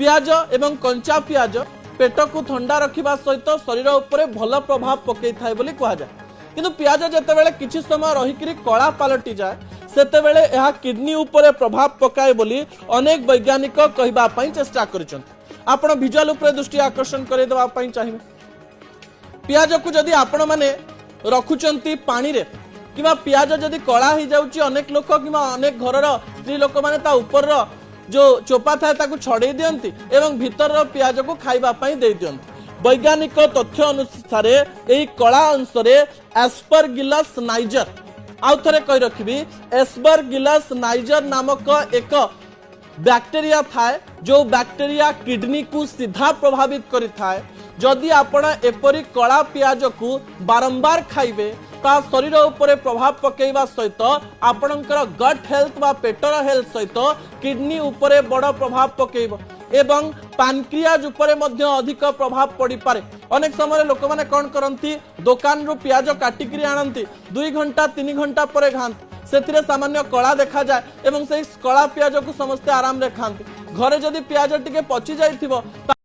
पियाज एवं कंचा पियाज पेट को ठंडा रखा सहित शरीर उपरे भल प्रभाव पकई थाए बोली कहा जाए। किंतु पियाज जेतेबेले किछि समय रहिकिरी कला पलटि जाए सेतेबेले यह किडनी उपरे प्रभाव पकाए बोली अनेक वैज्ञानिक कहबा पई चेष्टा करिसंती। आपण विजुअल उपरे दृष्टि आकर्षण करे देबा पई चाहिबे। पियाज को जदि आपण माने रखुचंती पानी रे किबा पियाज जदि कला ही जाउची अनेक लोक किबा अनेक घरर स्त्री लोक माने ता ऊपर जो चोपा थाए ताकू छड़े दियंती एवं भीतर पियाज को खाइबा पई दे दियंती। वैज्ञानिक तथ्य अनुसार एही कला अंश रे एस्परगिलस नाइजर आउ थरे कहि रखिबी एस्परगिलस नाइजर नामक एक बैक्टीरिया थाए जो बैक्टीरिया किडनी को सीधा प्रभावित करि थाए। जदि आपण एपरी कला पियाज को बारंबार खाइबे ता शरीर उपरे प्रभाव पकेइबा सहित आपणकर गट हेल्थ बा पेटर हेल्थ सहित किडनी उपरे बड़ प्रभाव पकेइबो एवं पानक्रियाज उपरे मध्य अधिक प्रभाव पड़ी पारे। अनेक समय लोक माने कोन करंती दुकान रो पियाज काटिकरी आनंती 2 घंटा 3 घंटा परे खांती सेथिरे सामान्य कला देखा जाए एवं से कला पियाज को समस्त आराम रे खांती। घरे जदि पियाज टिके पची जाइथिबो